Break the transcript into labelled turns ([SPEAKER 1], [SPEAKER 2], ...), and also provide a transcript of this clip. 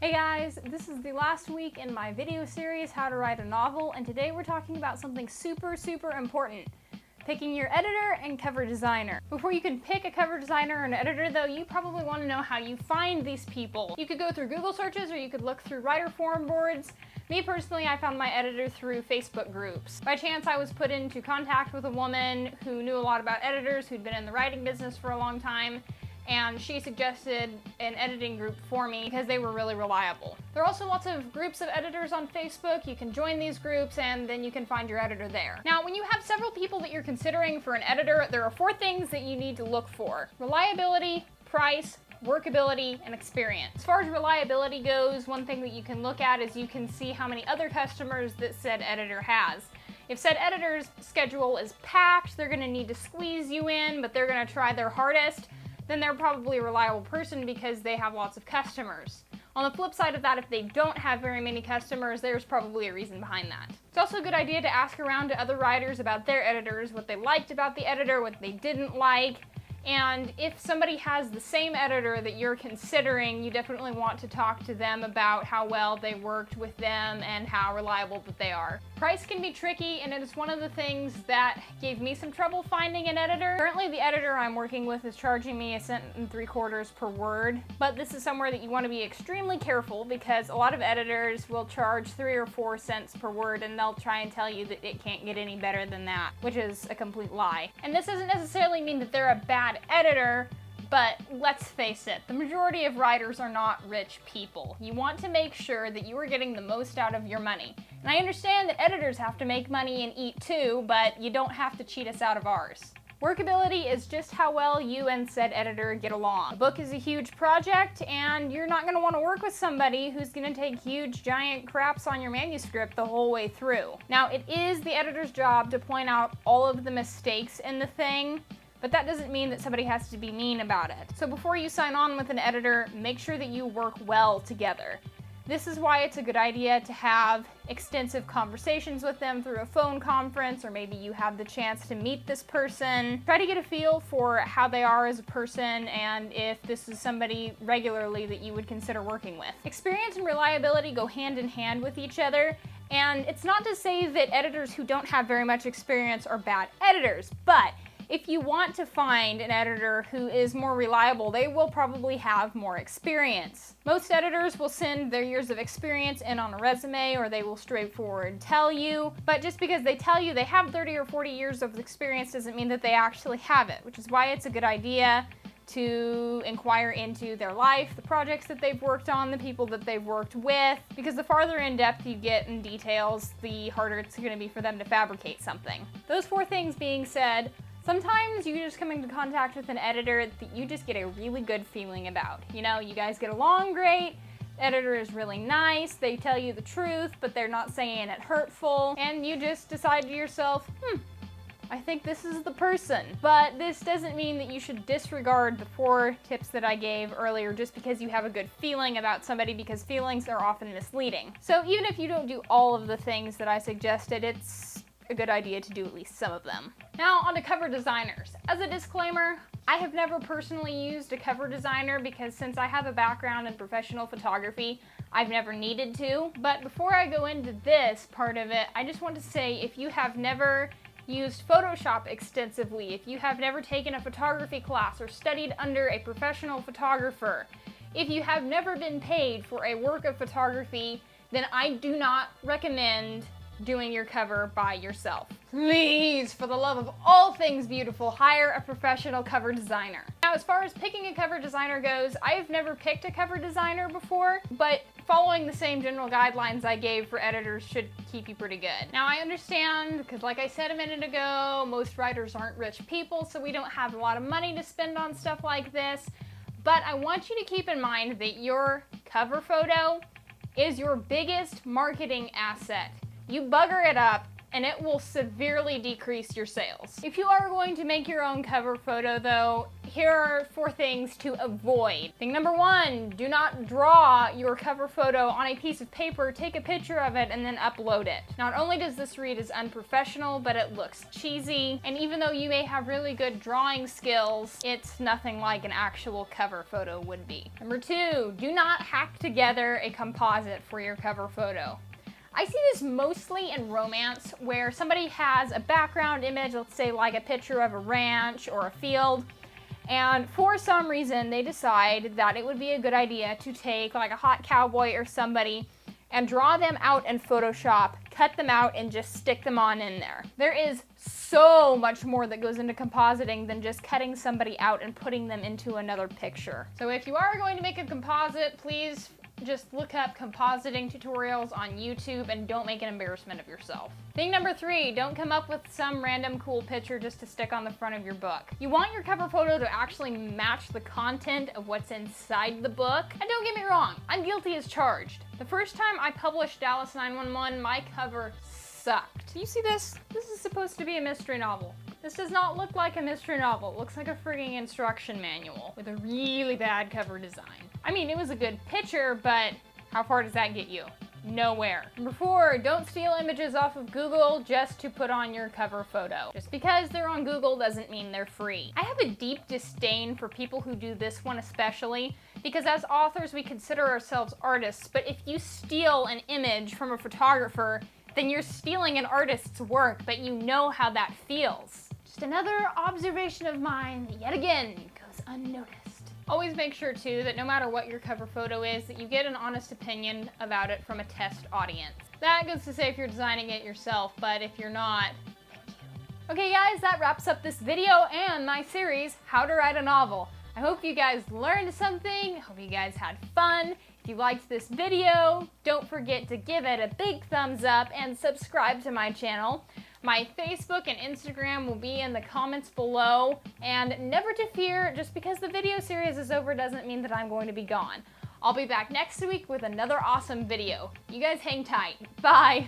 [SPEAKER 1] Hey guys, this is the last week in my video series, How to Write a Novel, and today we're talking about something super important. Picking your editor and cover designer. Before you can pick a cover designer or an editor though, you probably want to know how you find these people. You could go through Google searches or you could look through writer forum boards. Me personally, I found my editor through Facebook groups. By chance, I was put into contact with a woman who knew a lot about editors, who'd been in the writing business for a long time, and she suggested an editing group for me because they were really reliable. There are also lots of groups of editors on Facebook. You can join these groups and then you can find your editor there. Now, when you have several people that you're considering for an editor, there are 4 things that you need to look for: reliability, price, workability, and experience. As far as reliability goes, one thing that you can look at is you can see how many other customers that said editor has. If said editor's schedule is packed, they're gonna need to squeeze you in, but they're gonna try their hardest, then they're probably a reliable person because they have lots of customers. On the flip side of that, if they don't have very many customers, there's probably a reason behind that. It's also a good idea to ask around to other writers about their editors, what they liked about the editor, what they didn't like. And if somebody has the same editor that you're considering, you definitely want to talk to them about how well they worked with them and how reliable that they are. Price can be tricky, and it is one of the things that gave me some trouble finding an editor. Currently, the editor I'm working with is charging me $1.75 per word, but this is somewhere that you want to be extremely careful because a lot of editors will charge 3 or 4 cents per word, and they'll try and tell you that it can't get any better than that, which is a complete lie. And this doesn't necessarily mean that they're a bad editor, but let's face it, the majority of writers are not rich people. You want to make sure that you are getting the most out of your money. And I understand that editors have to make money and eat too, but you don't have to cheat us out of ours. Workability is just how well you and said editor get along. A book is a huge project, and you're not going to want to work with somebody who's going to take huge giant craps on your manuscript the whole way through. Now, it is the editor's job to point out all of the mistakes in the thing, but that doesn't mean that somebody has to be mean about it. So before you sign on with an editor, make sure that you work well together. This is why it's a good idea to have extensive conversations with them through a phone conference, or maybe you have the chance to meet this person. Try to get a feel for how they are as a person and if this is somebody regularly that you would consider working with. Experience and reliability go hand in hand with each other, and it's not to say that editors who don't have very much experience are bad editors, but if you want to find an editor who is more reliable, they will probably have more experience. Most editors will send their years of experience in on a resume, or they will straightforward tell you, but just because they tell you they have 30 or 40 years of experience doesn't mean that they actually have it, which is why it's a good idea to inquire into their life, the projects that they've worked on, the people that they've worked with, because the farther in depth you get in details, the harder it's going to be for them to fabricate something. Those 4 things being said, sometimes you just come into contact with an editor that you just get a really good feeling about. You know, you guys get along great, the editor is really nice, they tell you the truth, but they're not saying it hurtful, and you just decide to yourself, I think this is the person. But this doesn't mean that you should disregard the 4 tips that I gave earlier just because you have a good feeling about somebody, because feelings are often misleading. So even if you don't do all of the things that I suggested, it's a good idea to do at least some of them. Now on to cover designers. As a disclaimer, I have never personally used a cover designer because since I have a background in professional photography, I've never needed to. But before I go into this part of it, I just want to say if you have never used Photoshop extensively, if you have never taken a photography class or studied under a professional photographer, if you have never been paid for a work of photography, then I do not recommend doing your cover by yourself. Please, for the love of all things beautiful, hire a professional cover designer. Now, as far as picking a cover designer goes, I have never picked a cover designer before, but following the same general guidelines I gave for editors should keep you pretty good. Now, I understand, because like I said a minute ago, most writers aren't rich people, so we don't have a lot of money to spend on stuff like this, but I want you to keep in mind that your cover photo is your biggest marketing asset. You bugger it up, and it will severely decrease your sales. If you are going to make your own cover photo though, here are 4 things to avoid. Thing number 1, do not draw your cover photo on a piece of paper, take a picture of it, and then upload it. Not only does this read as unprofessional, but it looks cheesy, and even though you may have really good drawing skills, it's nothing like an actual cover photo would be. Number 2, do not hack together a composite for your cover photo. I see this mostly in romance, where somebody has a background image, let's say like a picture of a ranch or a field, and for some reason they decide that it would be a good idea to take like a hot cowboy or somebody and draw them out in Photoshop, cut them out, and just stick them on in there. There is so much more that goes into compositing than just cutting somebody out and putting them into another picture. So if you are going to make a composite, please just look up compositing tutorials on YouTube and don't make an embarrassment of yourself. Thing number 3, don't come up with some random cool picture just to stick on the front of your book. You want your cover photo to actually match the content of what's inside the book. And don't get me wrong, I'm guilty as charged. The first time I published Dallas 911, my cover sucked. Do you see this? This is supposed to be a mystery novel. This does not look like a mystery novel. It looks like a frigging instruction manual with a really bad cover design. I mean, it was a good picture, but how far does that get you? Nowhere. Number 4, don't steal images off of Google just to put on your cover photo. Just because they're on Google doesn't mean they're free. I have a deep disdain for people who do this one especially, because as authors we consider ourselves artists, but if you steal an image from a photographer, then you're stealing an artist's work, but you know how that feels. Just another observation of mine that yet again goes unnoticed. Always make sure too that no matter what your cover photo is, that you get an honest opinion about it from a test audience. That goes to say if you're designing it yourself, but if you're not, thank you. Okay guys, that wraps up this video and my series, How to Write a Novel. I hope you guys learned something, I hope you guys had fun. If you liked this video, don't forget to give it a big thumbs up and subscribe to my channel. My Facebook and Instagram will be in the comments below, and never to fear, just because the video series is over doesn't mean that I'm going to be gone. I'll be back next week with another awesome video. You guys hang tight. Bye!